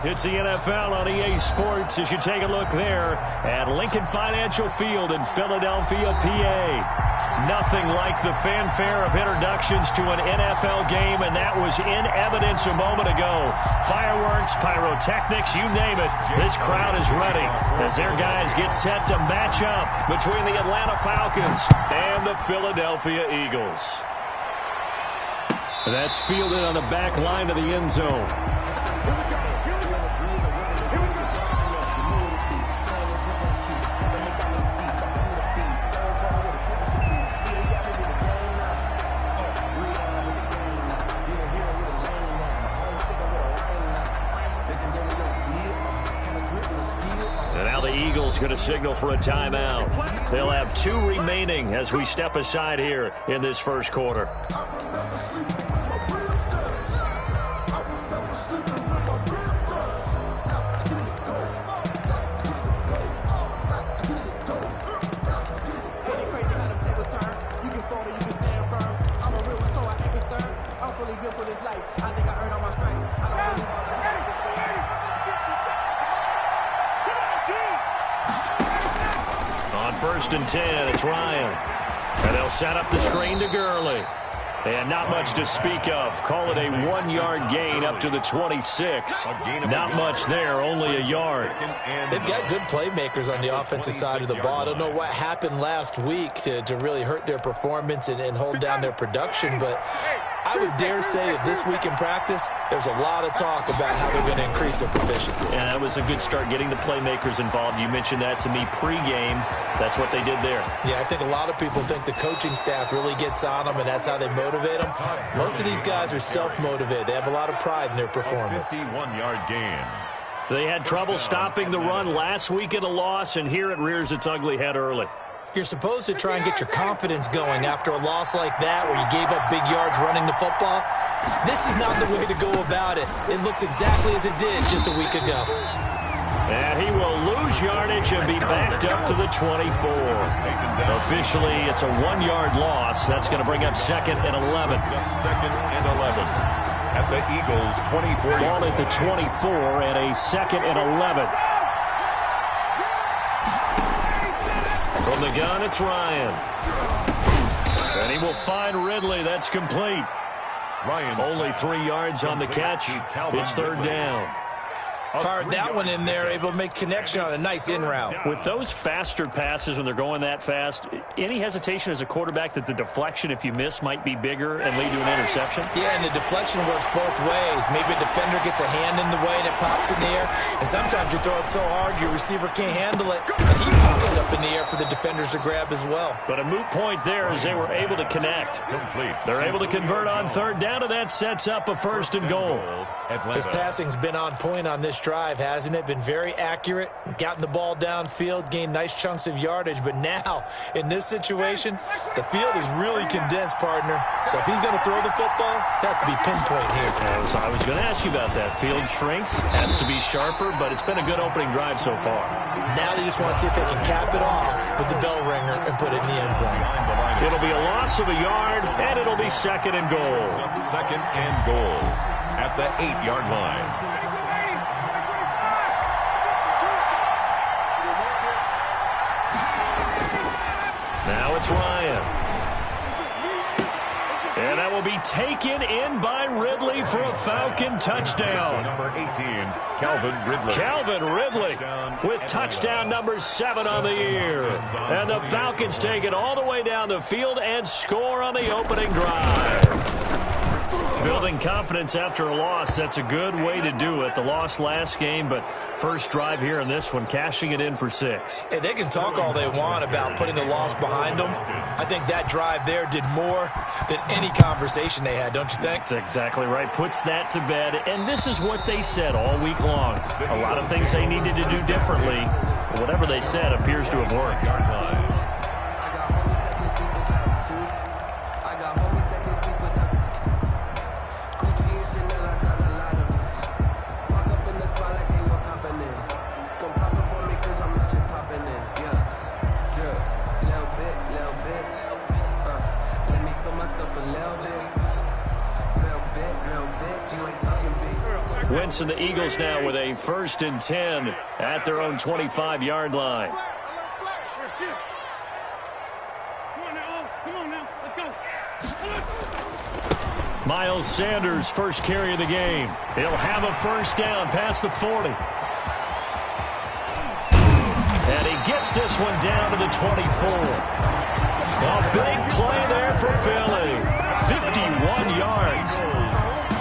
It's the NFL on EA Sports as you take a look there at Lincoln Financial Field in Philadelphia, PA. Nothing like the fanfare of introductions to an NFL game, and that was in evidence a moment ago. Fireworks, pyrotechnics, you name it. This crowd is ready as their guys get set to match up between the Atlanta Falcons and the Philadelphia Eagles. That's fielded on the back line of the end zone. And now the Eagles going to signal for a timeout. They'll have 2 remaining as we step aside here in this first quarter. On 1st and 10, it's Ryan. And they'll set up the screen to Gurley. And not much to speak of. Call it a 1-yard gain up to the 26. Not much there, only a yard. They've got good playmakers on the offensive side of the ball. I don't know what happened last week to really hurt their performance and hold down their production, but I would dare say that this week in practice, there's a lot of talk about how they're going to increase their proficiency. Yeah, that was a good start, getting the playmakers involved. You mentioned that to me pregame. That's what they did there. Yeah, I think a lot of people think the coaching staff really gets on them, and that's how they motivate them. Most of these guys are self-motivated. They have a lot of pride in their performance. 51-yard gain. They had trouble stopping the run last week in a loss, and here it rears its ugly head early. You're supposed to try and get your confidence going after a loss like that where you gave up big yards running the football. This is not the way to go about it. It looks exactly as it did just a week ago. And he will lose yardage and be backed up to the 24. Officially, it's a 1-yard loss. That's going to bring up 2nd and 11. 2nd and 11 at the Eagles' 24. Ball at the 24 and a 2nd and 11. From the gun, it's Ryan. And he will find Ridley. That's complete. Only 3 yards on the catch. It's 3rd down. Fired that one in there, able to make connection on a nice in route. With those faster passes when they're going that fast, any hesitation as a quarterback that the deflection, if you miss, might be bigger and lead to an interception? Yeah, and the deflection works both ways. Maybe a defender gets a hand in the way and it pops in the air. And sometimes you throw it so hard your receiver can't handle it, and he pops it up in the air for the defenders to grab as well. But a moot point there as they were able to connect. They're able to convert on 3rd down, and that sets up a 1st and goal. His passing's been on point on this drive, hasn't it? Been very accurate, gotten the ball downfield, gained nice chunks of yardage, but now in this situation the field is really condensed, partner. So if he's going to throw the football, that could be pinpoint here. So I was going to ask you about that. Field shrinks, has to be sharper, but it's been a good opening drive so far. Now they just want to see if they can cap it off with the bell ringer and put it in the end zone. It'll be a loss of a yard, and it'll be 2nd and goal. 2nd and goal at the 8-yard line. Now it's Ryan. And that will be taken in by Ridley for a Falcon touchdown. Number 18, Calvin Ridley. Calvin Ridley with touchdown number 7 on the year. And the Falcons take it all the way down the field and score on the opening drive. Building confidence after a loss, that's a good way to do it. The loss last game, but first drive here in this one, cashing it in for 6. Hey, they can talk all they want about putting the loss behind them. I think that drive there did more than any conversation they had, don't you think? That's exactly right. Puts that to bed. And this is what they said all week long. A lot of things they needed to do differently. But whatever they said appears to have worked. Wentz and the Eagles now with a 1st and 10 at their own 25-yard line. Miles Sanders, first carry of the game. He'll have a 1st down past the 40. And he gets this one down to the 24. A big play there for Philly. 51 yards.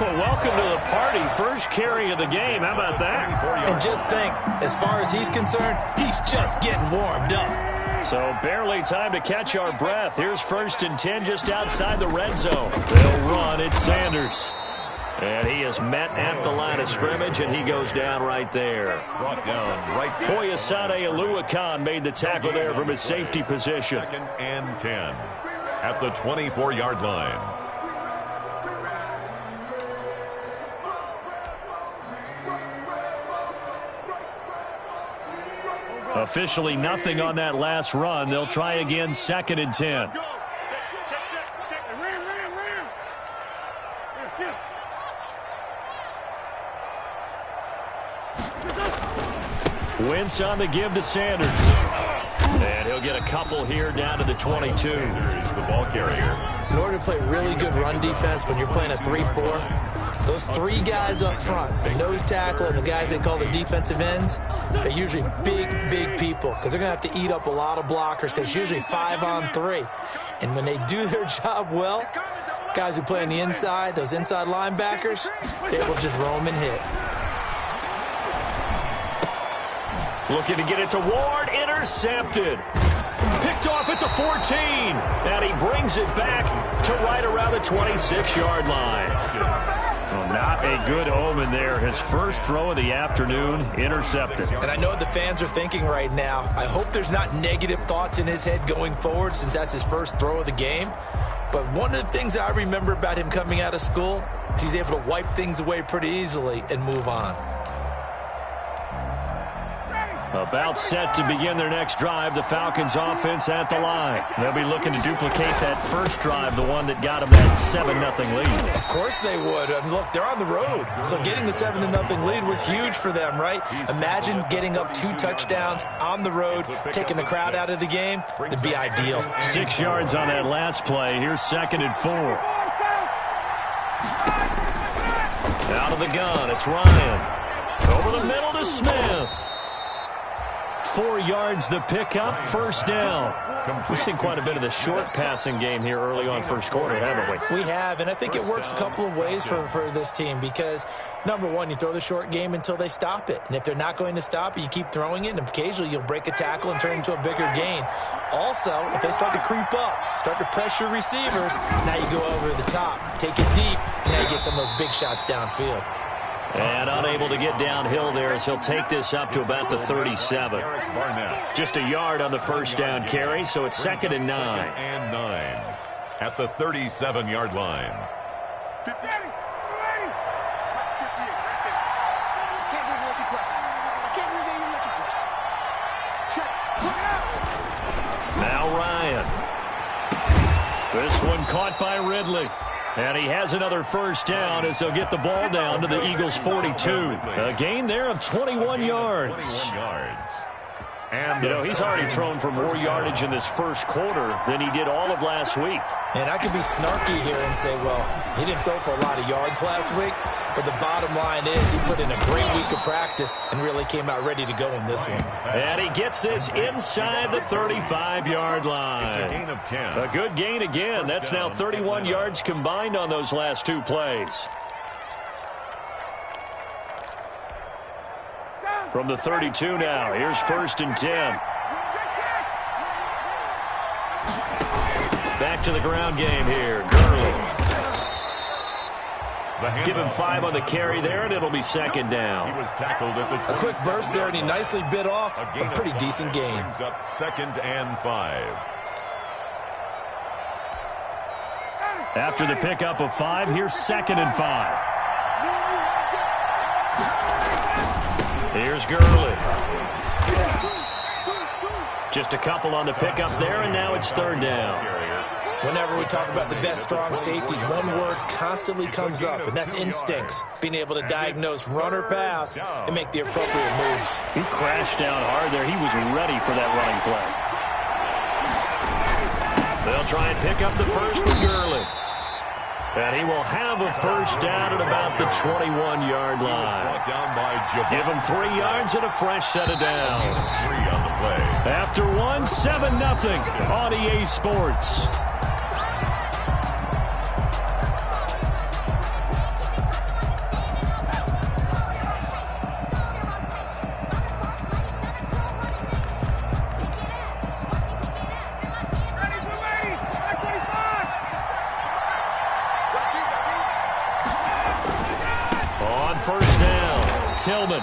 Well, welcome to the party. First carry of the game. How about that? And just think, as far as he's concerned, he's just getting warmed up. So barely time to catch our breath. Here's 1st and 10 just outside the red zone. They'll run. It's Sanders. And he is met at the line of scrimmage, and he goes down right there. Brought down right. Foyesade Oluwakan made the tackle there from his safety position. 2nd and 10 at the 24-yard line. Officially nothing on that last run. They'll try again, 2nd and 10. Wentz on the give to Sanders. And he'll get a couple here down to the 22. Sanders, the ball carrier. In order to play really good run defense when you're playing a 3-4, those 3 guys up front, the nose tackle and the guys they call the defensive ends, they're usually big people because they're going to have to eat up a lot of blockers because it's usually 5-on-3. And when they do their job well, guys who play on the inside, those inside linebackers, they will just roam and hit. Looking to get it to Ward, intercepted. Picked off at the 14, and he brings it back to right around the 26-yard line. Well, not a good omen there. His first throw of the afternoon, intercepted. And I know what the fans are thinking right now. I hope there's not negative thoughts in his head going forward since that's his first throw of the game. But one of the things I remember about him coming out of school is he's able to wipe things away pretty easily and move on. About set to begin their next drive, the Falcons offense at the line. They'll be looking to duplicate that first drive, the one that got them that 7-0 lead. Of course they would. I mean, look, they're on the road. So getting the 7-0 lead was huge for them, right? Imagine getting up 2 touchdowns on the road, taking the crowd out of the game. It'd be ideal. 6 yards on that last play. Here's 2nd and 4. Out of the gun, it's Ryan. Over the middle to Smith. 4 yards the pickup, 1st down. We've seen quite a bit of the short passing game here early on first quarter, haven't we? We have, and I think it works a couple of ways for this team because, number one, you throw the short game until they stop it. And if they're not going to stop it, you keep throwing it, and occasionally you'll break a tackle and turn it into a bigger gain. Also, if they start to creep up, start to pressure receivers, now you go over the top, take it deep, and now you get some of those big shots downfield. And unable to get downhill there as he'll take this up to about the 37. Just a yard on the 1st down carry, so it's 2nd and 9. 2nd and 9 at the 37-yard line. Now Ryan. This one caught by Ridley. And he has another 1st down as they'll get the ball down to the Eagles' 42. A gain there of 21 yards. And, you know, he's already thrown for more yardage in this first quarter than he did all of last week. And I could be snarky here and say, well, he didn't throw for a lot of yards last week. But the bottom line is he put in a great week of practice and really came out ready to go in this one. And he gets this inside the 35-yard line. It's a gain of 10. A good gain again. That's now 31 yards combined on those last 2 plays. From the 32 now, here's 1st and 10. Back to the ground game here. Gurley. Give him 5 on the carry there, and it'll be 2nd down. He was tackled at the 27. A quick burst there, and he nicely bit off a pretty decent gain. Brings up 2nd and 5. After the pickup of 5, here's 2nd and 5. Here's Gurley. Just a couple on the pickup there, and now it's 3rd down. Whenever we talk about the best strong safeties, one word constantly comes up, and that's instincts. Being able to diagnose run or pass and make the appropriate moves. He crashed down hard there. He was ready for that running play. They'll try and pick up the first with Gurley. And he will have a first down at about the 21-yard line. Give him 3 yards and a fresh set of downs. After one, 7-0 on EA Sports. Tillman.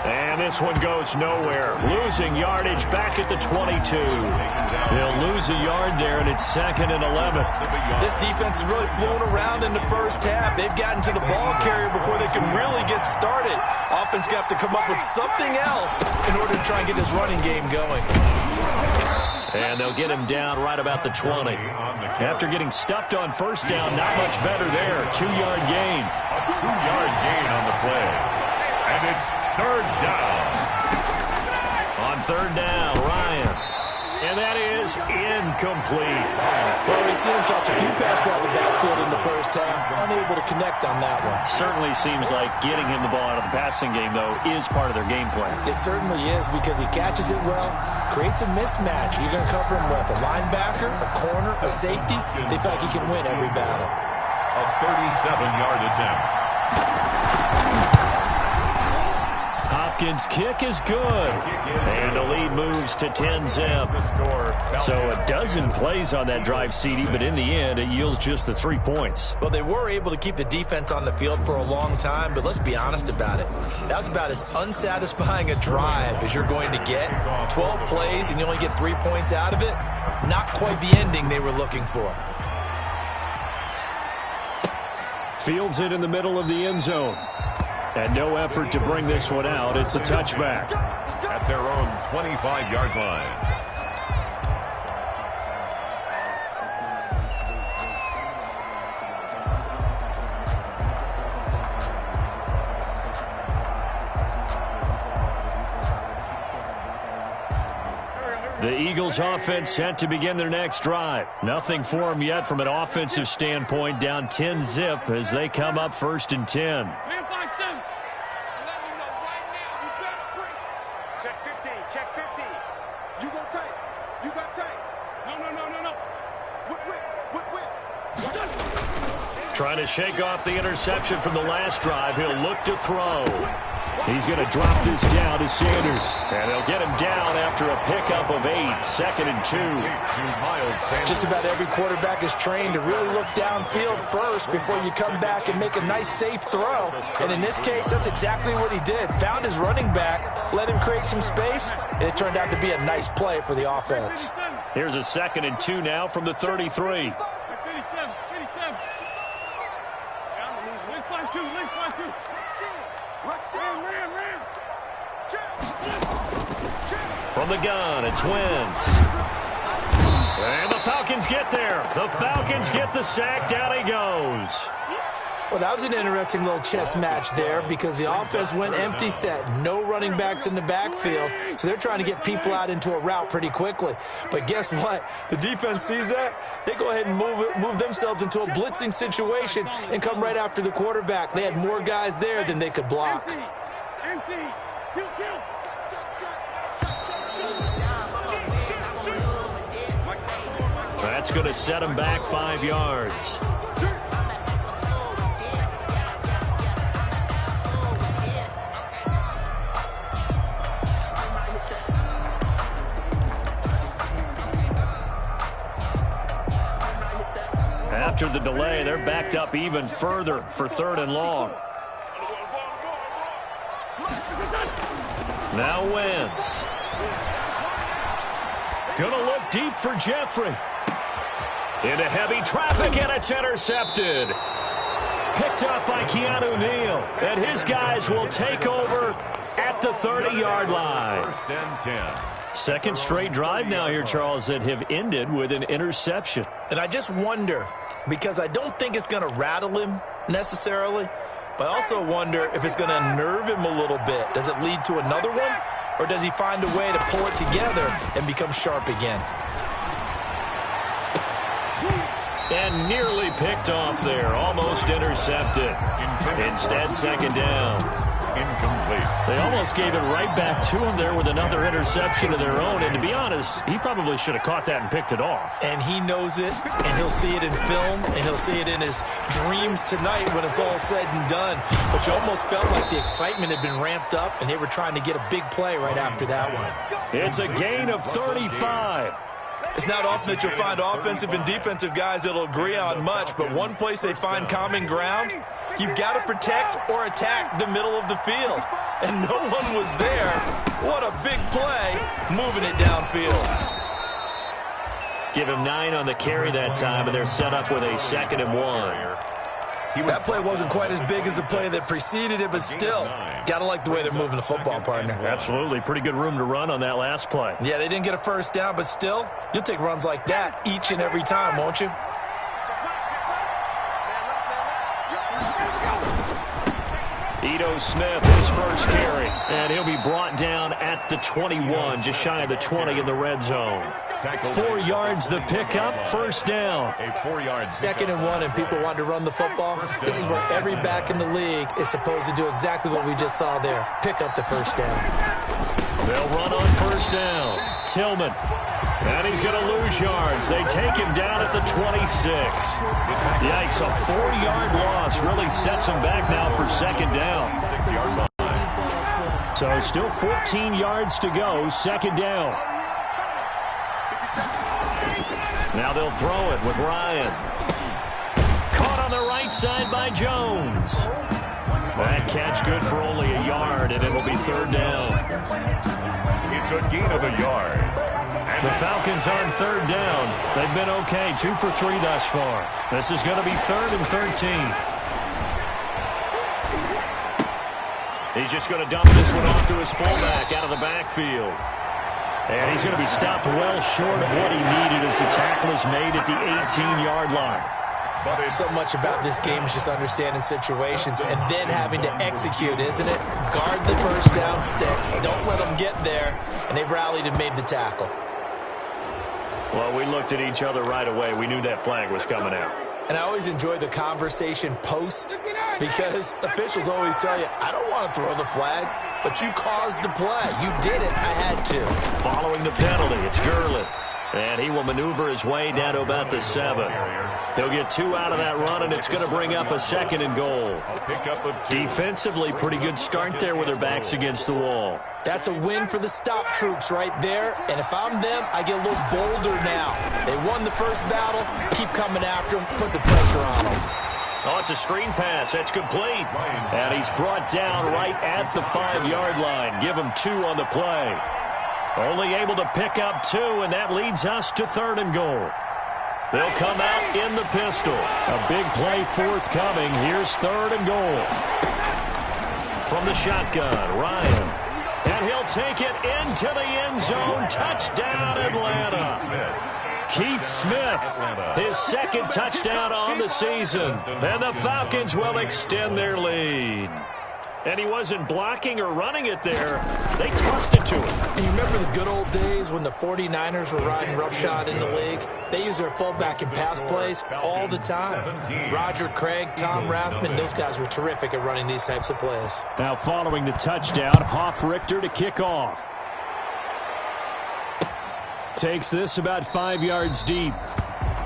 And this one goes nowhere. Losing yardage back at the 22. They'll lose a yard there, and it's 2nd and 11. This defense is really flew around in the first half. They've gotten to the ball carrier before they can really get started. Offense got to come up with something else in order to try and get this running game going. And they'll get him down right about the 20. After getting stuffed on first down, not much better there. 2-yard gain. A 2-yard gain on the play. And it's 3rd down. On 3rd down, Ryan. And that is incomplete. Well, we've seen him catch a few passes out of the backfield in the first half. Unable to connect on that one. Certainly seems like getting him the ball out of the passing game, though, is part of their game plan. It certainly is because he catches it well, creates a mismatch. You're going to cover him with a linebacker, a corner, a safety. They feel like he can win every battle. A 37-yard attempt. Hopkins' kick is good. And the lead moves to 10-zip. So a dozen plays on that drive, CD, but in the end, it yields just the 3 points. Well, they were able to keep the defense on the field for a long time, but let's be honest about it. That was about as unsatisfying a drive as you're going to get. 12 plays and you only get 3 points out of it. Not quite the ending they were looking for. Fields it in the middle of the end zone. And no effort to bring this one out. It's a touchback. At their own 25-yard line. The Eagles offense set to begin their next drive. Nothing for them yet from an offensive standpoint. Down 10-zip as they come up 1st and 10. Trying to shake off the interception from the last drive. He'll look to throw. He's going to drop this down to Sanders. And they'll get him down after a pickup of 8. 2nd and 2. Just about every quarterback is trained to really look downfield first before you come back and make a nice, safe throw. And in this case, that's exactly what he did. Found his running back, let him create some space, and it turned out to be a nice play for the offense. Here's a 2nd and 2 now from the 33. From the gun, it's Wentz. And the Falcons get there. The Falcons get the sack. Down he goes. Well, that was an interesting little chess match there because the offense went empty set. No running backs in the backfield, so they're trying to get people out into a route pretty quickly. But guess what? The defense sees that. They go ahead and move themselves into a blitzing situation and come right after the quarterback. They had more guys there than they could block. That's going to set him back 5 yards. After the delay, they're backed up even further for 3rd and long. Now Wentz. Gonna look deep for Jeffrey. Into heavy traffic, and it's intercepted. Picked up by Keanu Neal. And his guys will take over at the 30-yard line. First and 10. Second straight drive now here, Charles, that have ended with an interception. And I just wonder, because I don't think it's going to rattle him necessarily, but I also wonder if it's going to unnerve him a little bit. Does it lead to another one, or does he find a way to pull it together and become sharp again? And nearly picked off there, almost intercepted. Instead, second down. Incomplete. They almost gave it right back to him there with another interception of their own. And to be honest, he probably should have caught that and picked it off. And he knows it, and he'll see it in film, and he'll see it in his dreams tonight when it's all said and done. But you almost felt like the excitement had been ramped up, and they were trying to get a big play right after that one. It's a gain of 35. It's not often that you'll find offensive and defensive guys that'll agree on much, but one place they find common ground, you've got to protect or attack the middle of the field. And no one was there. What a big play, moving it downfield. Give him 9 on the carry that time, and they're set up with a 2nd and 1. That play wasn't quite as big as the play that preceded it, but still, got to like the way they're moving the football, partner. Absolutely. Pretty good room to run on that last play. Yeah, they didn't get a first down, but still, you'll take runs like that each and every time, won't you? Ito Smith, his first carry, and he'll be brought down at the 21, just shy of the 20 in the red zone. 4 yards the pickup, first down. A 4-yard 2nd and 1, and people want to run the football. This is where every back in the league is supposed to do exactly what we just saw there. Pick up the first down. They'll run on first down. Tillman. And he's going to lose yards. They take him down at the 26. Yikes, a 4-yard loss really sets him back now for second down. 6-yard line. So still 14 yards to go, second down. Now they'll throw it with Ryan. Caught on the right side by Jones. That catch good for only a yard, and it'll be third down. It's a gain of a yard. The Falcons on third down. They've been okay, 2 for 3 thus far. This is going to be 3rd and 13. He's just going to dump this one off to his fullback out of the backfield. And he's going to be stopped well short of what he needed as the tackle is made at the 18-yard line. So much about this game is just understanding situations and then having to execute, isn't it? Guard the first down sticks. Don't let them get there. And they rallied and made the tackle. Well, we looked at each other right away. We knew that flag was coming out. And I always enjoy the conversation post because officials always tell you, I don't want to throw the flag, but you caused the play. You did it. I had to. Following the penalty, it's Gurley. And he will maneuver his way down to about the 7. He'll get 2 out of that run, and it's going to bring up a 2nd and goal. Defensively, pretty good start there with their backs against the wall. That's a win for the stop troops right there. And if I'm them, I get a little bolder now. They won the first battle. Keep coming after them. Put the pressure on them. Oh, it's a screen pass. That's complete. And he's brought down right at the 5-yard line. Give him 2 on the play. Only able to pick up 2, and that leads us to 3rd and goal. They'll come out in the pistol. A big play forthcoming. Here's 3rd and goal. From the shotgun, Ryan. And he'll take it into the end zone. Touchdown, Atlanta. Keith Smith, his 2nd touchdown on the season. And the Falcons will extend their lead. And he wasn't blocking or running it there. They tossed it to him. And you remember the good old days when the 49ers were riding roughshod in the league? They use their fullback in pass plays all the time. Roger Craig, Tom Rathman, those guys were terrific at running these types of plays. Now following the touchdown, Hoff Richter to kick off. Takes this about 5 yards deep.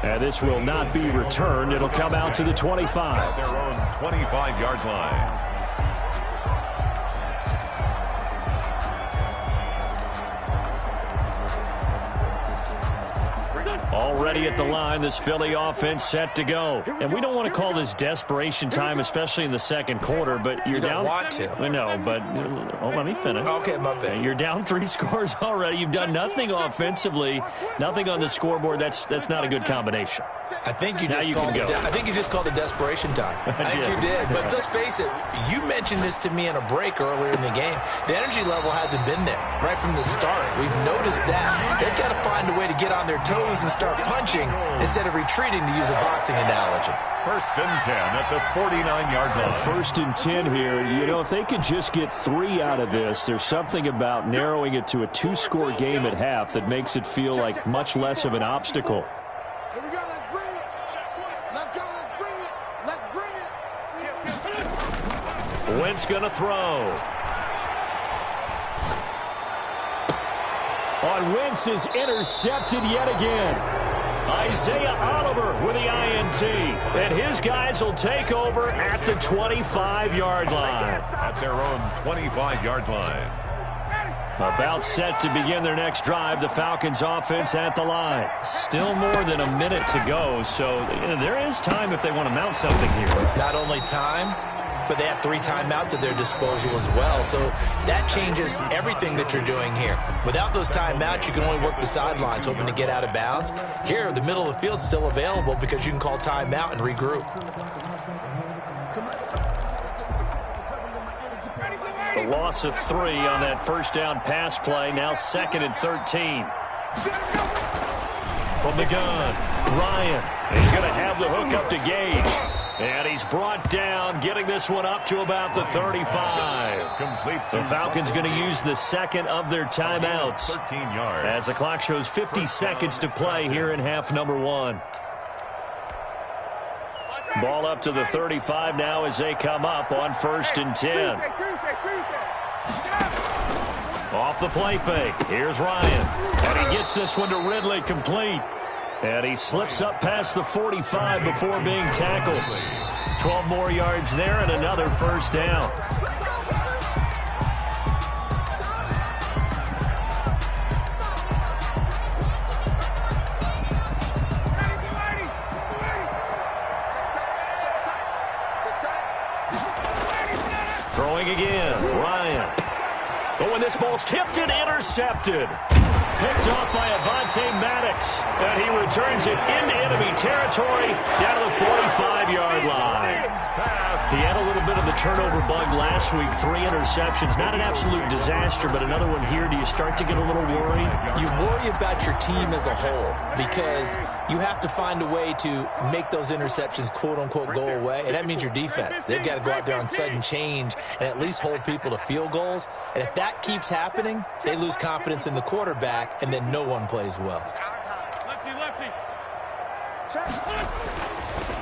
And this will not be returned. It'll come out to the 25. Their own 25-yard line. Already at the line, this Philly offense set to go. And we don't want to call this desperation time, especially in the second quarter, but you're down. You don't want to. No, but let me finish. Okay, my bad. You're down 3 scores already. You've done nothing offensively, nothing on the scoreboard. That's not a good combination. I think you just called it desperation time. I think you did. But let's face it, you mentioned this to me in a break earlier in the game. The energy level hasn't been there right from the start. We've noticed that. They've got to find a way to get on their toes and start punching instead of retreating, to use a boxing analogy. 1st and 10 at the 49-yard line. 1st and 10 here. You know, if they could just get 3 out of this, there's something about narrowing it to a 2-score game at half that makes it feel like much less of an obstacle. Here we go. Let's bring it. Let's go. Let's bring it. Let's bring it. Wentz going to throw. On Wentz is intercepted yet again. Isaiah Oliver with the INT. And his guys will take over at the 25-yard line. At their own 25-yard line. About set to begin their next drive, the Falcons offense at the line. Still more than a minute to go, so there is time if they want to mount something here. Not only time, but they have 3 timeouts at their disposal as well. So that changes everything that you're doing here. Without those timeouts, you can only work the sidelines, hoping to get out of bounds. Here, the middle of the field's still available because you can call timeout and regroup. The loss of 3 on that first down pass play. Now 2nd and 13. From the gun, Ryan. He's going to have the hook up to Gage. And he's brought down, getting this one up to about the 35. The Falcons going to use the 2nd of their timeouts 13 yards. as the clock shows 50 seconds to play here in half number 1. Ball up to the 35 now as they come up on 1st and 10. Off the play fake. Here's Ryan. And he gets this one to Ridley complete. And he slips up past the 45 before being tackled. 12 more yards there and another first down. Throwing again, Ryan. But when this ball's tipped and intercepted. Picked off by Avonte Maddox. And he returns it into enemy territory down to the 45-yard line. He had a little bit of the turnover bug last week. 3 interceptions. Not an absolute disaster, but another one here. Do you start to get a little worried? You worry about your team as a whole because you have to find a way to make those interceptions, quote-unquote, go away. And that means your defense. They've got to go out there on sudden change and at least hold people to field goals. And if that keeps happening, they lose confidence in the quarterback, and then no one plays well.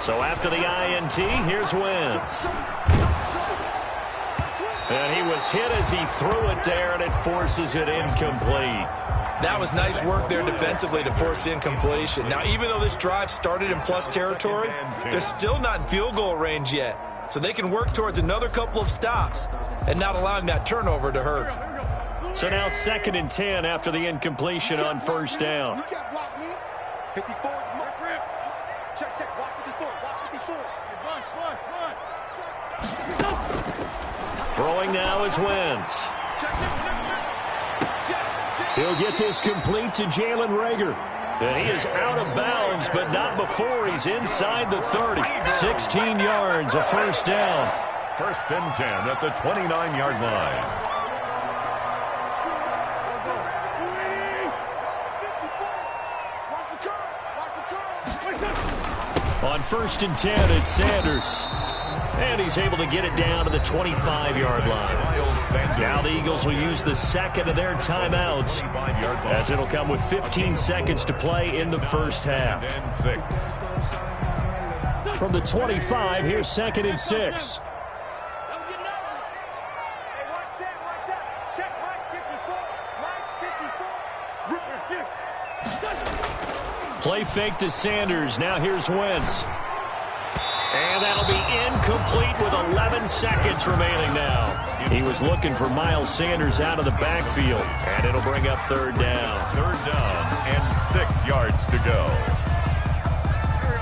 So after the INT, here's Wentz. And he was hit as he threw it there, and it forces it incomplete. That was nice work there defensively to force incompletion. Now, even though this drive started in plus territory, they're still not in field goal range yet. So they can work towards another couple of stops and not allowing that turnover to hurt. So now 2nd and 10 after the incompletion on first down. 54. Check. Watch 54. Watch 54. Throwing now is Wentz. He'll get this complete to Jalen Reagor. And he is out of bounds, but not before he's inside the 30. 16 yards, a first down. 1st and 10 at the 29-yard line. On 1st and 10, it's Sanders. And he's able to get it down to the 25-yard line. Now the Eagles will use the 2nd of their timeouts as it'll come with 15 seconds to play in the first half. From the 25, here's 2nd and 6. Play fake to Sanders. Now here's Wentz. And that'll be incomplete with 11 seconds remaining now. He was looking for Miles Sanders out of the backfield, and it'll bring up third down. Third down and 6 yards to go.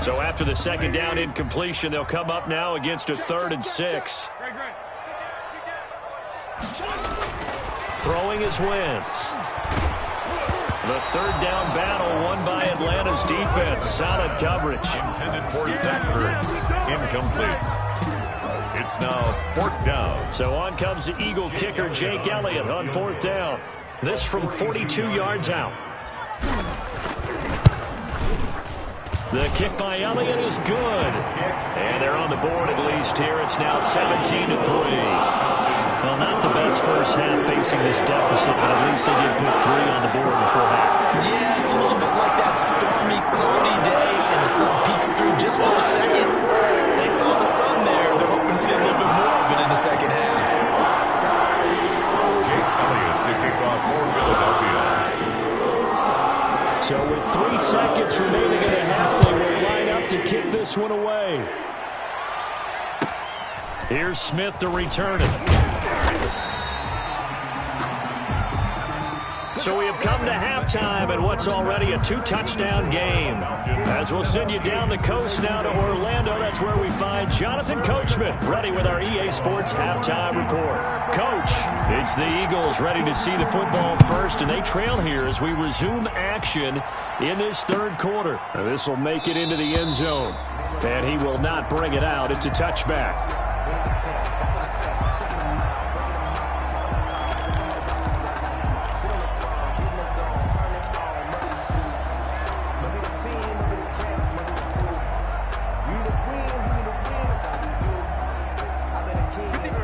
So after the second down incompletion, they'll come up now against a 3rd and 6. Throwing is Wentz. The third down battle won by Atlanta's defense. Solid coverage. Intended for Zach Ertz. Incomplete. It's now 4th down. So on comes the Eagle kicker, Jake Elliott, on 4th down. This from 42 yards out. The kick by Elliott is good. And they're on the board at least here. It's now 17-3. Well, not the best first half facing this deficit, but at least they did put 3 on the board before half. Yeah, it's a little bit like that stormy, cloudy day, and the sun peeks through just for a second. They saw the sun there. They're hoping to see a little bit more of it in the second half. Jake Elliott to kick off for Philadelphia. So with 3 seconds remaining in the half, they will line up to kick this one away. Here's Smith to return it. So we have come to halftime in what's already a 2-touchdown game. As we'll send you down the coast now to Orlando, that's where we find Jonathan Coachman ready with our EA Sports halftime report. Coach, it's the Eagles ready to see the football first, and they trail here as we resume action in this 3rd quarter. This will make it into the end zone, and he will not bring it out. It's a touchback.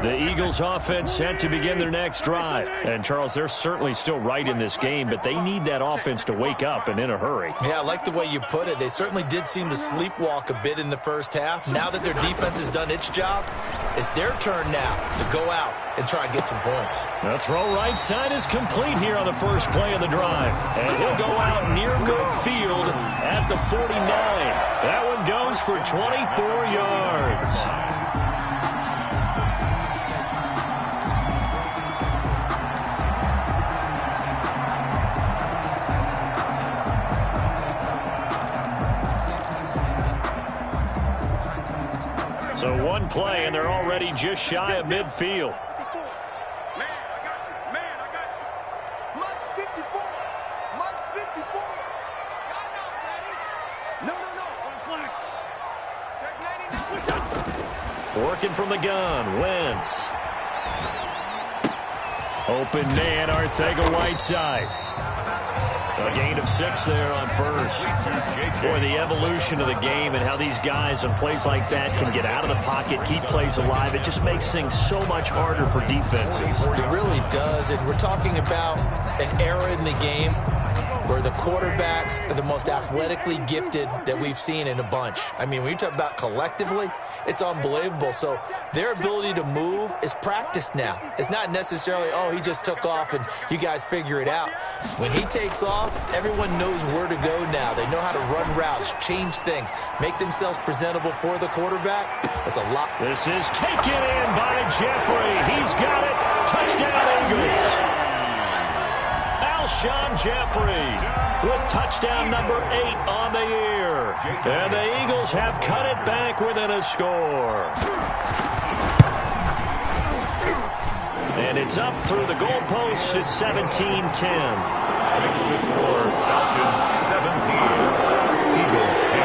The Eagles offense set to begin their next drive. And, Charles, they're certainly still right in this game, but they need that offense to wake up and in a hurry. Yeah, I like the way you put it. They certainly did seem to sleepwalk a bit in the first half. Now that their defense has done its job, it's their turn now to go out and try and get some points. The throw right side is complete here on the first play of the drive. And he'll go out near midfield at the 49. That one goes for 24 yards. So one play, and they're already just shy of midfield. Man, I got you. Man, I got you. Mike's 54. Mike's 54. Y'all not ready? No. One flag. Check 99. Working from the gun, Wentz. Open man, Arcega-Whiteside. A gain of 6 there on first. Boy, the evolution of the game and how these guys on plays like that can get out of the pocket, keep plays alive, it just makes things so much harder for defenses. It really does, and we're talking about an era in the game where the quarterbacks are the most athletically gifted that we've seen in a bunch. I mean, when you talk about collectively, it's unbelievable. So their ability to move is practiced now. It's not necessarily, oh, he just took off and you guys figure it out. When he takes off, everyone knows where to go now. They know how to run routes, change things, make themselves presentable for the quarterback. That's a lot. This is taken in by Jeffrey. He's got it. Touchdown, Eagles. Alshon Jeffrey with touchdown number 8 on the year. And the Eagles have cut it back within a score. And it's up through the goalposts. It's 17-10. Makes the score Falcons 17, Eagles 10.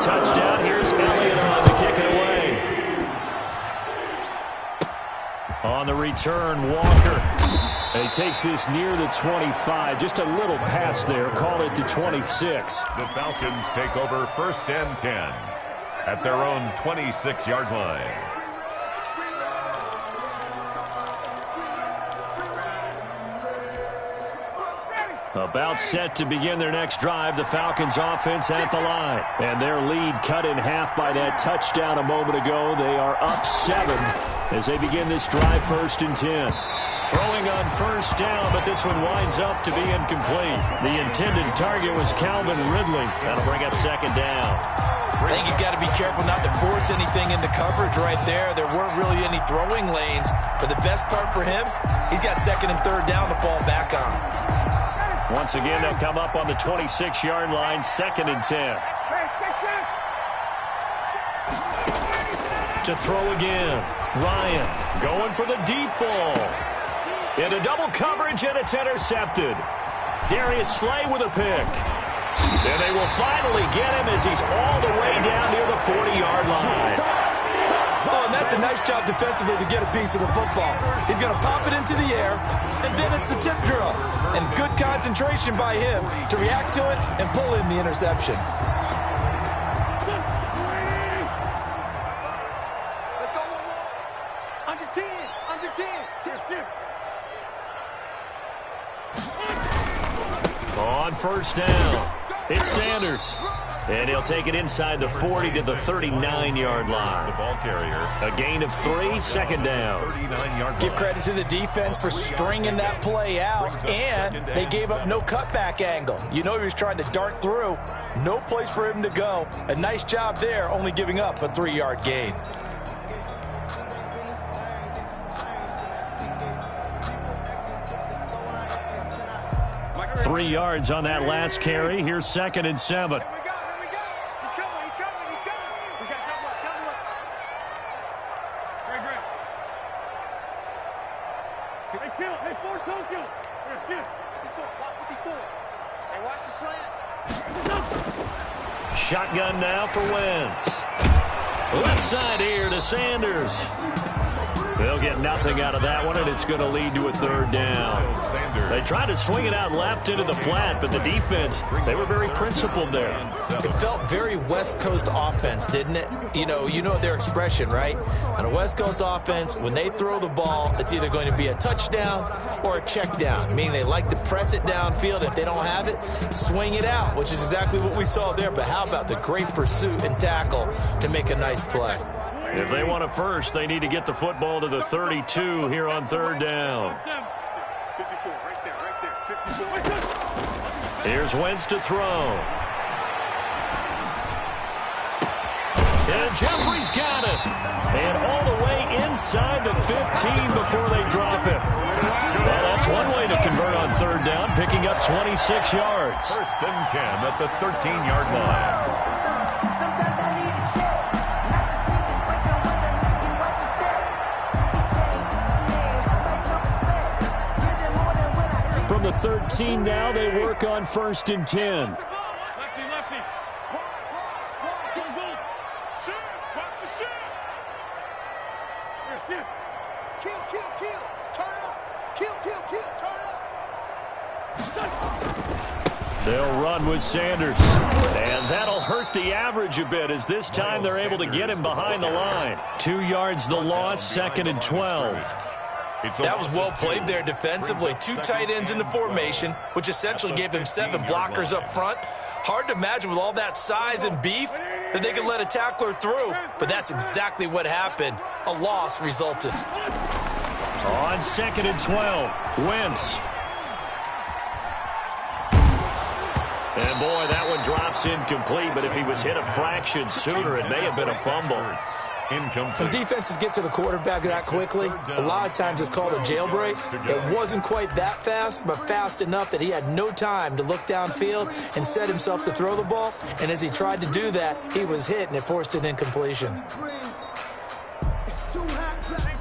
Touchdown. Here's Elliott on to kick it away. On the return, Walker. And he takes this near the 25. Just a little pass there. Call it the 26. The Falcons take over 1st and 10 at their own 26-yard line. About set to begin their next drive, the Falcons offense at the line. And their lead cut in half by that touchdown a moment ago. They are up 7 as they begin this drive 1st and 10. Throwing on 1st down, but this one winds up to be incomplete. The intended target was Calvin Ridley. That'll bring up 2nd down. I think he's got to be careful not to force anything into coverage right there. There weren't really any throwing lanes, but the best part for him, he's got 2nd and 3rd down to fall back on. Once again, they'll come up on the 26-yard line, 2nd and 10. To throw again. Ryan going for the deep ball. Into double coverage, and it's intercepted. Darius Slay with a pick. And they will finally get him as he's all the way down near the 40-yard line. Oh, and that's a nice job defensively to get a piece of the football. He's going to pop it into the air, and then it's the tip drill. And good concentration by him to react to it and pull in the interception. Let's go. Under 10. Under 10. Tip. On 1st down, it's Sanders. And he'll take it inside the 40 to the 39-yard line. The ball carrier. A gain of 3, 2nd down. 39-yard Give line. credit to the defense for stringing that play out, and they gave up no cutback angle. You know he was trying to dart through. No place for him to go. A nice job there, only giving up a 3-yard gain. Three yards on that last carry. Here's 2nd and 7. Here we go. He's coming. We got double up. Great. Hey, kill. Hey, 4, Tokyo. Here, Chip. 54. Watch 54. Hey, watch the slant. Shotgun now for Wentz. Left side here to Sanders. They'll get nothing out of that one, and it's going to lead to a 3rd down. They tried to swing it out left into the flat, but the defense, they were very principled there. It felt very West Coast offense, didn't it? You know their expression, right? On a West Coast offense, when they throw the ball, it's either going to be a touchdown or a check down, meaning they like to press it downfield. If they don't have it, swing it out, which is exactly what we saw there. But how about the great pursuit and tackle to make a nice play? If they want a first, they need to get the football to the 32 here on 3rd down. 54, right there. 54. Here's Wentz to throw. And Jeffrey's got it. And all the way inside the 15 before they drop it. Well, that's one way to convert on 3rd down, picking up 26 yards. 1st and 10 at the 13-yard line. From the 13 now, they work on 1st and 10. Lefty. Go. Shoot. Watch the shoot. Here, Chip. Kill. Turn up. Kill. Turn up. They'll run with Sanders. And that'll hurt the average a bit, as this time they're able to get him behind the line. 2 yards the loss, 2nd and 12. That was well played there defensively. 2 tight ends in the formation, which essentially gave them 7 blockers up front. Hard to imagine with all that size and beef that they could let a tackler through. But that's exactly what happened. A loss resulted. On 2nd and 12, Wentz. And boy, that one drops incomplete, but if he was hit a fraction sooner, it may have been a fumble. When defenses get to the quarterback that quickly, a lot of times it's called a jailbreak. It wasn't quite that fast, but fast enough that he had no time to look downfield and set himself to throw the ball. And as he tried to do that, he was hit, and it forced an incompletion.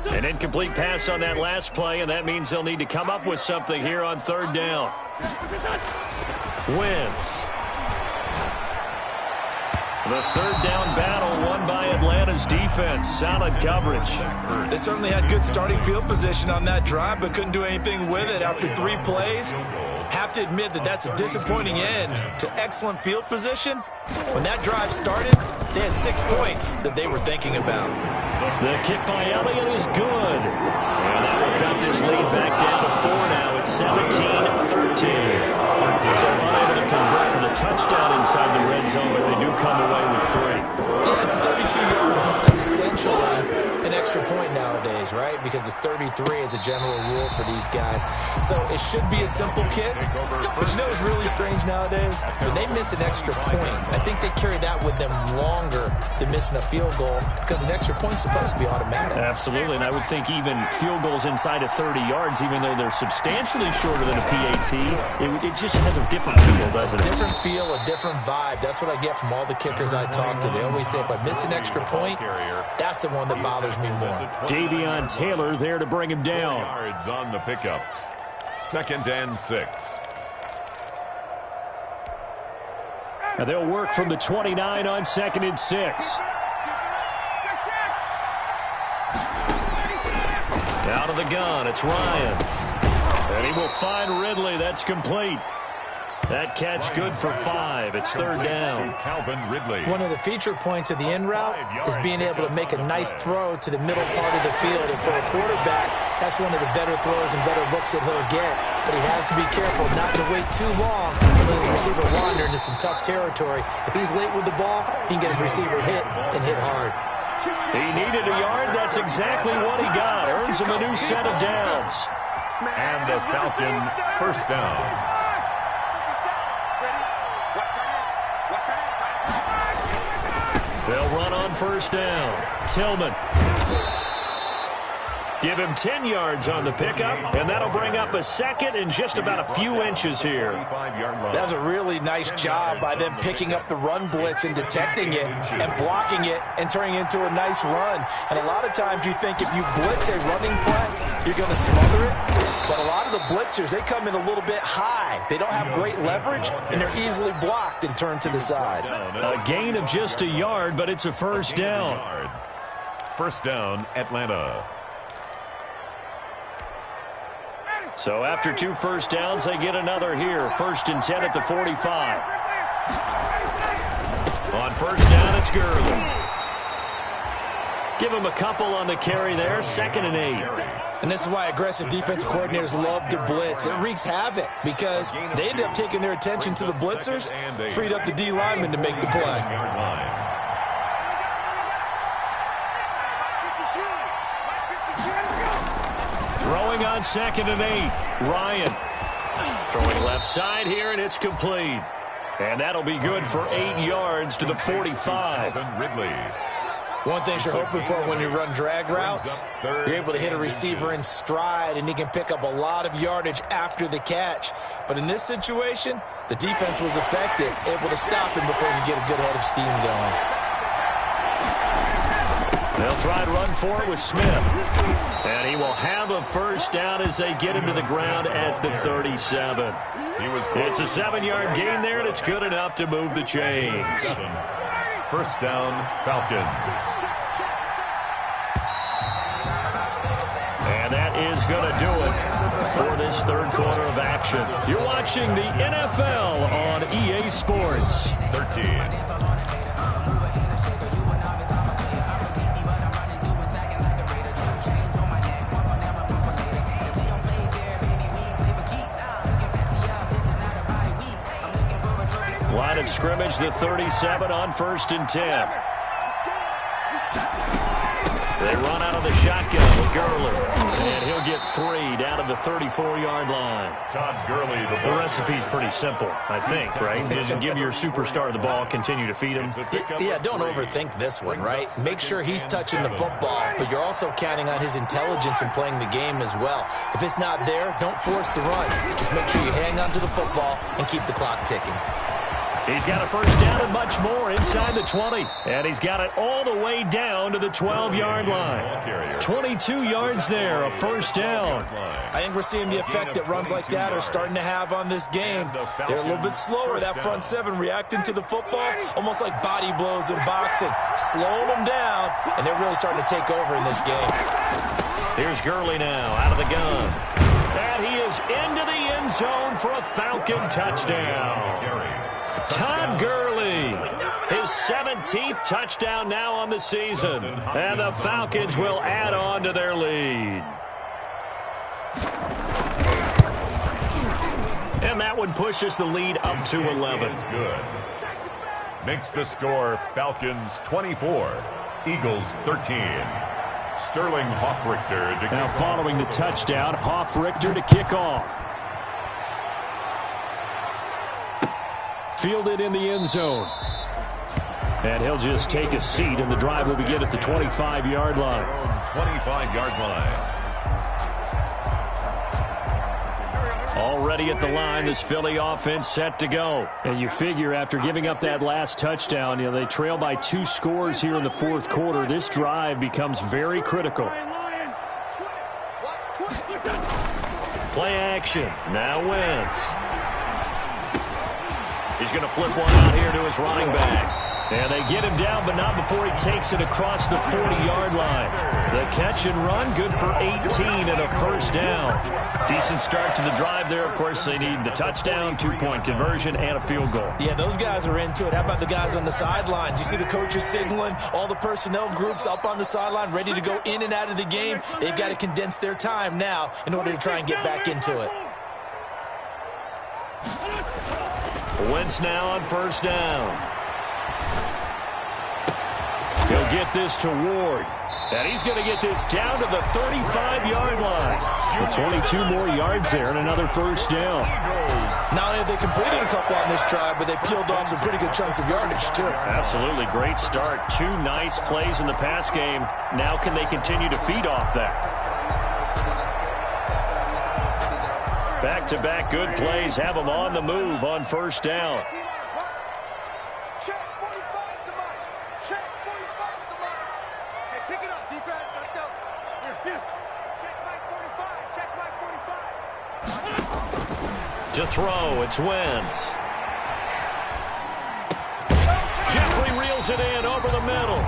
An incomplete pass on that last play, and that means they'll need to come up with something here on 3rd down. Wentz. The 3rd down battle won by Atlanta's defense. Solid coverage. They certainly had good starting field position on that drive, but couldn't do anything with it after 3 plays. Have to admit that that's a disappointing end to excellent field position. When that drive started, they had 6 points that they were thinking about. The kick by Elliott is good. And that will cut this lead back down to 4 now. It's 17-13. 32-yarder. That's essentially an extra point nowadays, right? Because it's 33 as a general rule for these guys. So it should be a simple kick. But you know what's really strange nowadays? When they miss an extra point, I think they carry that with them longer than missing a field goal because an extra point's supposed to be automatic. Absolutely, and I would think even field goals inside of 30 yards, even though they're substantially shorter than a PAT, it just has a different feel, doesn't it? Different feel, a different vibe. That's what I get from all the kickers I talk to. They always say if I miss an extra point, that's the one that bothers me more. Davion Taylor there to bring him down. Yards on the pickup. 2nd and 6. And they'll work from the 29 on 2nd and 6. Out of the gun, it's Ryan. And he will find Ridley. That's complete. That catch good for 5. It's 3rd down. Calvin Ridley. One of the feature points of the in route is being able to make a nice throw to the middle part of the field. And for a quarterback, that's one of the better throws and better looks that he'll get. But he has to be careful not to wait too long and let his receiver wander into some tough territory. If he's late with the ball, he can get his receiver hit and hit hard. He needed a yard. That's exactly what he got. Earns him a new set of downs. And the Falcon first down. They'll run on first down. Tillman. Give him 10 yards on the pickup, and that'll bring up a 2nd and just about a few inches here. That was a really nice job by them picking up the run blitz and detecting it and blocking it and turning it into a nice run. And a lot of times you think if you blitz a running play, you're going to smother it. But a lot of the blitzers, they come in a little bit high. They don't have great leverage, and they're easily blocked and turned to the side. A gain of just a yard, but it's a first down. First down, Atlanta. So after 2 first downs, they get another here. 1st and 10 at the 45. On first down, it's Gurley. Give him a couple on the carry there. 2nd and 8. And this is why aggressive defensive coordinators love to blitz. It wreaks havoc because they end up taking their attention to the blitzers, freed up the D lineman to make the play. Throwing on 2nd and 8. Ryan. Throwing left side here, and it's complete. And that'll be good for 8 yards to the 45. Ridley. One thing you're hoping for when you run drag routes, you're able to hit a receiver in stride, and he can pick up a lot of yardage after the catch. But in this situation, the defense was effective, able to stop him before he could get a good head of steam going. They'll try and run for it with Smith. And he will have a first down as they get him to the ground at the 37. It's a 7-yard gain there, and it's good enough to move the chains. First down, Falcons. And that is going to do it for this 3rd quarter of action. You're watching the NFL on EA Sports. 13. Line of scrimmage, the 37 on 1st and 10. They run out of the shotgun with Gurley. And he'll get 3 down to the 34-yard line. Todd Gurley. The recipe's pretty simple, I think, right? Just give your superstar the ball, continue to feed him. Yeah, don't overthink this one, right? Make sure he's touching the football, but you're also counting on his intelligence in playing the game as well. If it's not there, don't force the run. Just make sure you hang on to the football and keep the clock ticking. He's got a first down and much more inside the 20. And he's got it all the way down to the 12-yard line. 22 yards there, a first down. I think we're seeing the effect that runs like that are starting to have on this game. They're a little bit slower, that front 7, reacting to the football, almost like body blows in boxing. Slowing them down, and they're really starting to take over in this game. Here's Gurley now, out of the gun. And he is into the end zone for a Falcon touchdown. Todd Gurley, his 17th touchdown now on the season. And the Falcons will add on to their lead. And that one pushes the lead up to 11. Good. Makes the score Falcons 24, Eagles 13. Sterling Hoffrichter. Now following the touchdown, Hoffrichter to kick off. Fielded in the end zone. And he'll just take a seat, and the drive will begin at the 25-yard line. 25-yard line. Already at the line, this Philly offense set to go. And you figure after giving up that last touchdown, they trail by 2 scores here in the fourth quarter. This drive becomes very critical. Play action. Now Wentz. He's going to flip one out here to his running back. And they get him down, but not before he takes it across the 40-yard line. The catch and run, good for 18 and a first down. Decent start to the drive there. Of course, they need the touchdown, 2-point conversion, and a field goal. Yeah, those guys are into it. How about the guys on the sidelines? You see the coaches signaling, all the personnel groups up on the sideline, ready to go in and out of the game. They've got to condense their time now in order to try and get back into it. Wentz now on first down. He'll get this to Ward. And he's going to get this down to the 35-yard line. With 22 more yards there and another first down. Not only have they completed a couple on this drive, but they peeled off some pretty good chunks of yardage, too. Absolutely. Great start. 2 nice plays in the pass game. Now can they continue to feed off that? Back-to-back good plays have them on the move on first down. To throw, it's Wentz. Jeffrey reels it in over the middle.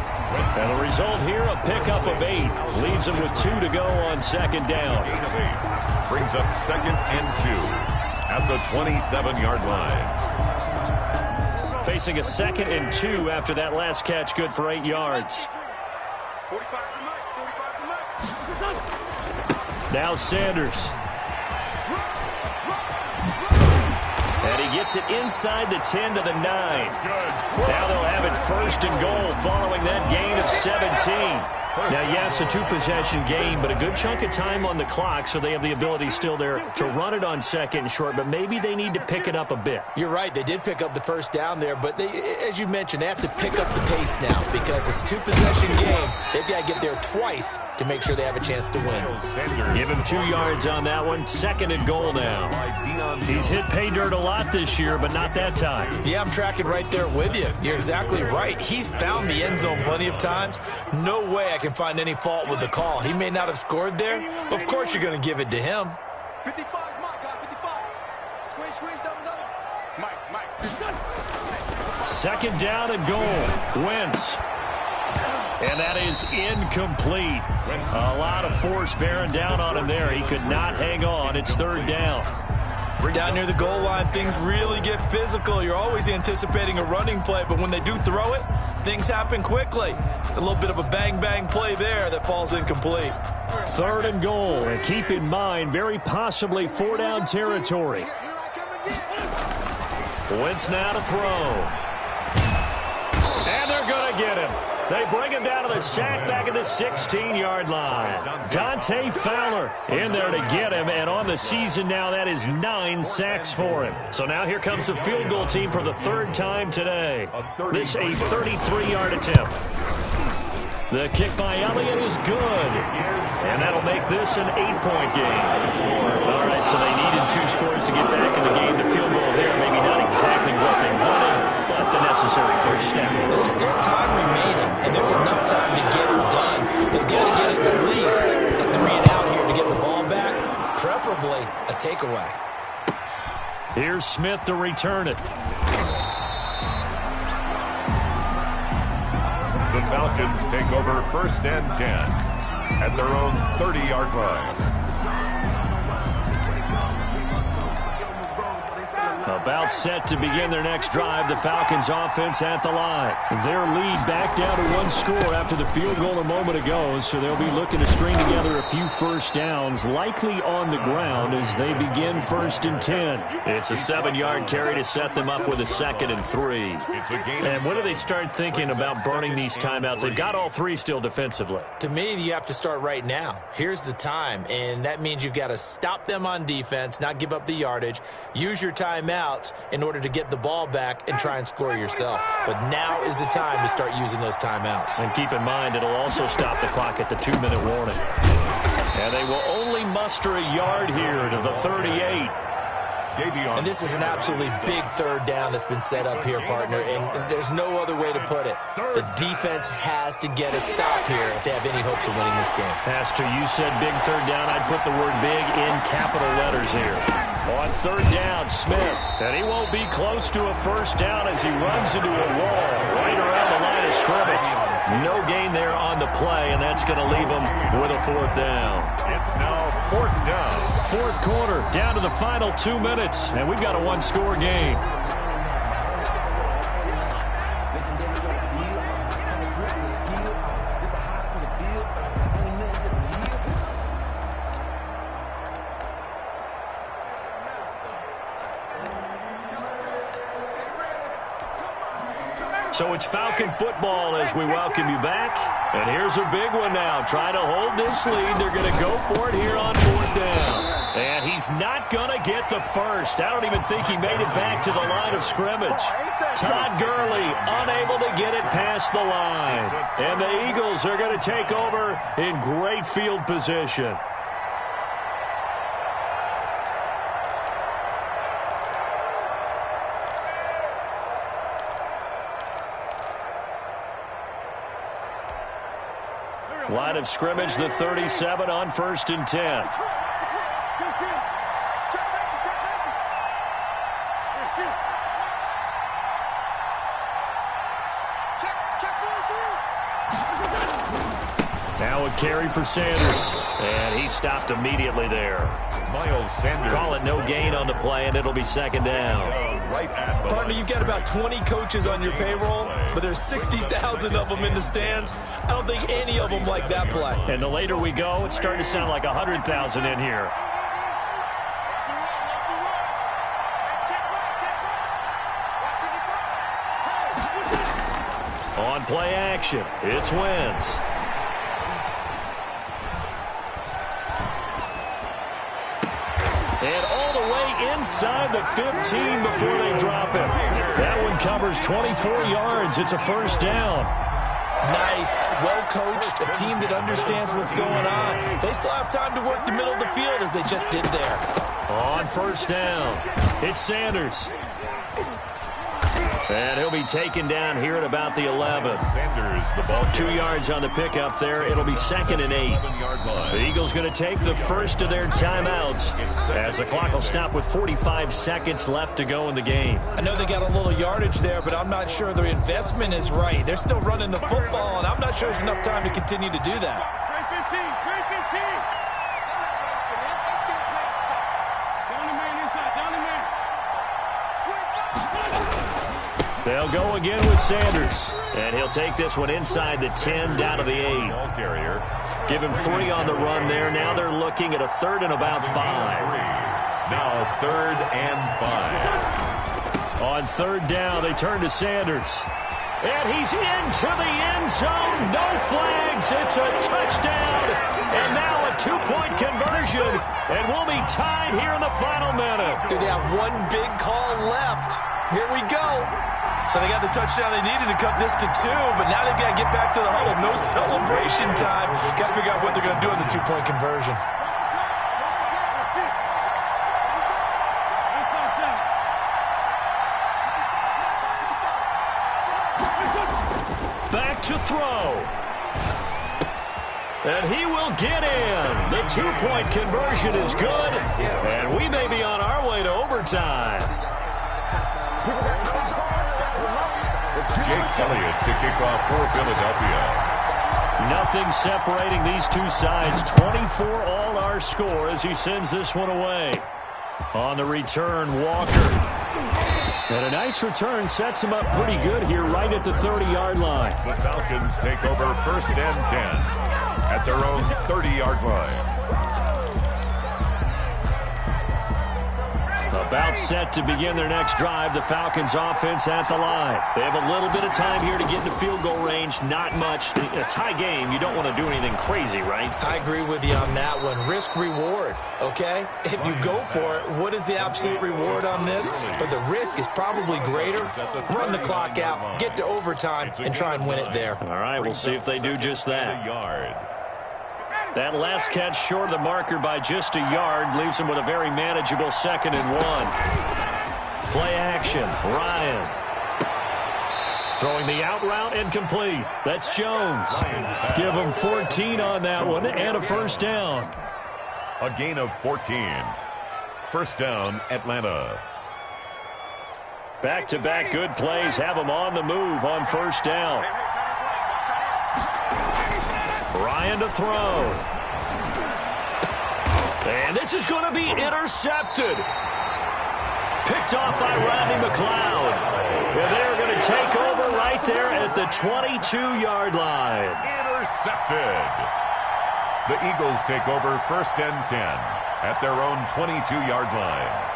And the result here, a pickup of 8. Leaves him with 2 to go on second down. Brings up 2nd and 2 at the 27-yard line. Facing a 2nd and 2 after that last catch, good for 8 yards. Now Sanders. And he gets it inside the 10 to the 9. Now they'll have it 1st and goal following that gain of 17. Now, yes, a 2-possession game, but a good chunk of time on the clock, so they have the ability still there to run it on 2nd and short, but maybe they need to pick it up a bit. You're right. They did pick up the first down there, but they, as you mentioned, they have to pick up the pace now because it's a 2-possession game. They've got to get there twice to make sure they have a chance to win. Give him 2 yards on that one. 2nd and goal now. He's hit pay dirt a lot this year, but not that time. Yeah, I'm tracking right there with you. You're exactly right. He's found the end zone plenty of times. No way I can find any fault with the call. He may not have scored there, but of course you're going to give it to him. 55, Mike, 55. Squeeze down the middle. Mike. 2nd down and goal. Wentz. And that is incomplete. A lot of force bearing down on him there. He could not hang on. It's 3rd down. Down near the goal line, things really get physical. You're always anticipating a running play, but when they do throw it, things happen quickly. A little bit of a bang-bang play there that falls incomplete. 3rd and goal, and keep in mind, very possibly 4-down territory. Wentz now to throw. And they're going to get him. They bring him down to the sack back at the 16-yard line. Dante Fowler in there to get him, and on the season now, that is 9 sacks for him. So now here comes the field goal team for the 3rd time today. This a 33-yard attempt. The kick by Elliott is good, and that'll make this an 8-point game. All right, so they needed 2 scores to get back in the game. The field goal there, maybe not exactly what they wanted, but the necessary first step. There's still time remaining, and there's enough time to get it done. They've got to get at least a 3-and-out here to get the ball back, preferably a takeaway. Here's Smith to return it. The Falcons take over 1st and 10 at their own 30-yard line. A About set to begin their next drive, the Falcons offense at the line. Their lead back down to 1 score after the field goal a moment ago, so they'll be looking to string together a few first downs, likely on the ground as they begin 1st and 10. It's a 7-yard carry to set them up with a 2nd and 3. And when do they start thinking about burning these timeouts? They've got all 3 still defensively. To me, you have to start right now. Here's the time, and that means you've got to stop them on defense, not give up the yardage, use your timeouts in order to get the ball back and try and score yourself. But now is the time to start using those timeouts. And keep in mind, it'll also stop the clock at the 2-minute warning. And they will only muster a yard here to the 38. And this is an absolutely big 3rd down that's been set up here, partner, and there's no other way to put it. The defense has to get a stop here if they have any hopes of winning this game. Pastor, you said big 3rd down. I'd put the word big in capital letters here. On 3rd down, Smith. And he won't be close to a first down as he runs into a wall right around the line of scrimmage. No gain there on the play, and that's going to leave him with a 4th down. It's now 4th down. 4th quarter, down to the final 2 minutes, and we've got a 1-score game. So it's Falcon football as we welcome you back. And here's a big one now. Trying to hold this lead. They're going to go for it here on 4th down. And he's not going to get the first. I don't even think he made it back to the line of scrimmage. Todd Gurley unable to get it past the line. And the Eagles are going to take over in great field position. Line of scrimmage, the 37 on 1st and 10. Now a carry for Sanders. And he stopped immediately there. Miles Sanders. Call it no gain on the play, and it'll be 2nd down. Partner, you've got about 20 coaches on your payroll, but there's 60,000 of them in the stands. I don't think any of them like that play. And the later we go, it's starting to sound like 100,000 in here. On play action, it's Wentz. And all the way inside the 15 before they drop him. That one covers 24 yards. It's a 1st down. Nice, well-coached, a team that understands what's going on. They still have time to work the middle of the field as they just did there. On 1st down, it's Sanders. And he'll be taken down here at about the 11. Sanders, the ball. 2 yards on the pickup there. It'll be 2nd and 8. The Eagles going to take the first of their timeouts as the clock will stop with 45 seconds left to go in the game. I know they got a little yardage there, but I'm not sure their investment is right. They're still running the football, and I'm not sure there's enough time to continue to do that. They'll go again with Sanders. And he'll take this one inside the 10 down to the 8. Give him 3 on the run there. Now they're looking at a 3rd and about 5. Now 3rd and 5. On 3rd down, they turn to Sanders. And he's into the end zone. No flags. It's a touchdown. And now a 2-point conversion. And we'll be tied here in the final minute. Do they have one big call left? Here we go. So they got the touchdown they needed to cut this to 2, but now they've got to get back to the huddle. No celebration time. Got to figure out what they're going to do in the 2-point conversion. Back to throw. And he will get in. The 2-point conversion is good, and we may be on our way to overtime. Jake Elliott to kick off for Philadelphia. Nothing separating these two sides. 24 all our score as he sends this one away. On the return, Walker. And a nice return sets him up pretty good here right at the 30-yard line. The Falcons take over 1st and 10 at their own 30-yard line. About set to begin their next drive. The Falcons offense at the line. They have a little bit of time here to get into field goal range. Not much. In a tie game, you don't want to do anything crazy, right? I agree with you on that one. Risk reward, okay? If you go for it, what is the absolute reward on this? But the risk is probably greater. Run the clock out, get to overtime, and try and win it there. All right, we'll see if they do just that. That last catch short of the marker by just a yard leaves him with a very manageable 2nd and 1. Play action. Ryan. Throwing the out route incomplete. That's Jones. Give him 14 on that one and a 1st down. A gain of 14. 1st down, Atlanta. Back-to-back good plays have him on the move on 1st down. Ryan to throw. And this is going to be intercepted. Picked off by Rodney McLeod. And they're going to take over right there at the 22-yard line. Intercepted. The Eagles take over 1st and 10 at their own 22-yard line.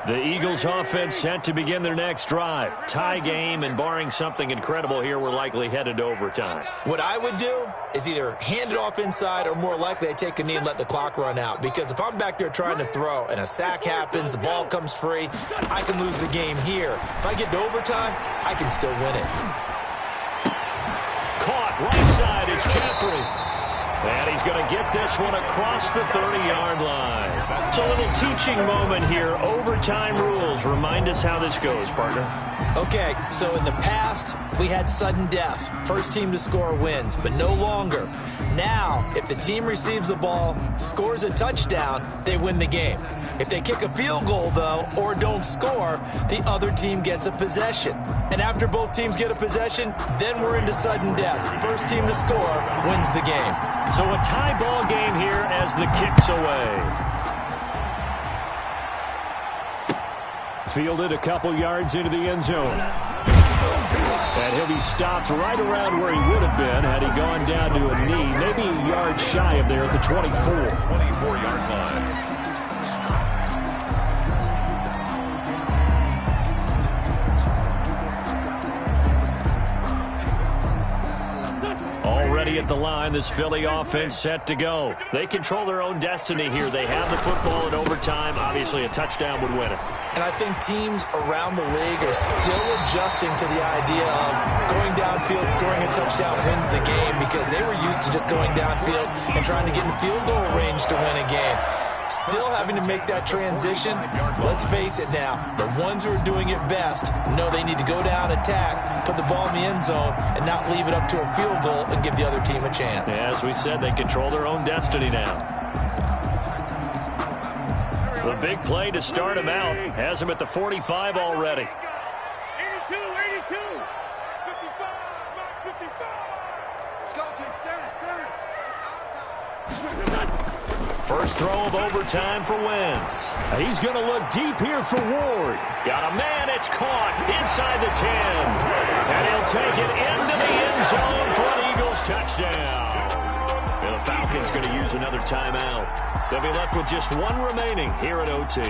The Eagles offense set to begin their next drive. Tie game, and barring something incredible here, we're likely headed to overtime. What I would do is either hand it off inside or more likely I take a knee and let the clock run out. Because if I'm back there trying to throw and a sack happens, the ball comes free, I can lose the game here. If I get to overtime, I can still win it. Caught right side, it's Jeffrey. And he's going to get this one across the 30-yard line. It's a little teaching moment here. Overtime rules. Remind us how this goes, partner. Okay, so in the past, we had sudden death. First team to score wins, but no longer. Now, if the team receives the ball, scores a touchdown, they win the game. If they kick a field goal, though, or don't score, the other team gets a possession. And after both teams get a possession, then we're into sudden death. First team to score wins the game. So a tie ball game here as the kick's away. Fielded a couple yards into the end zone. And he'll be stopped right around where he would have been had he gone down to a knee, maybe a yard shy of there at the 24. 24-yard line. Already at the line, this Philly offense set to go. They control their own destiny here. They have the football in overtime. Obviously, a touchdown would win it. And I think teams around the league are still adjusting to the idea of going downfield, scoring a touchdown wins the game because they were used to just going downfield and trying to get in field goal range to win a game. Still having to make that transition. Let's face it now, the ones who are doing it best know they need to go down, attack, put the ball in the end zone, and not leave it up to a field goal and give the other team a chance. Yeah, as we said, they control their own destiny now. The big play to start him out has him at the 45 already. 82, 82. 55, 55. Let's go, kid. Third. It's our time. First throw of overtime for Wentz. He's going to look deep here for Ward. Got a man, it's caught inside the 10. And he'll take it into the end zone for an Eagles touchdown. And the Falcons going to use another timeout. They'll be left with just one remaining here at OT.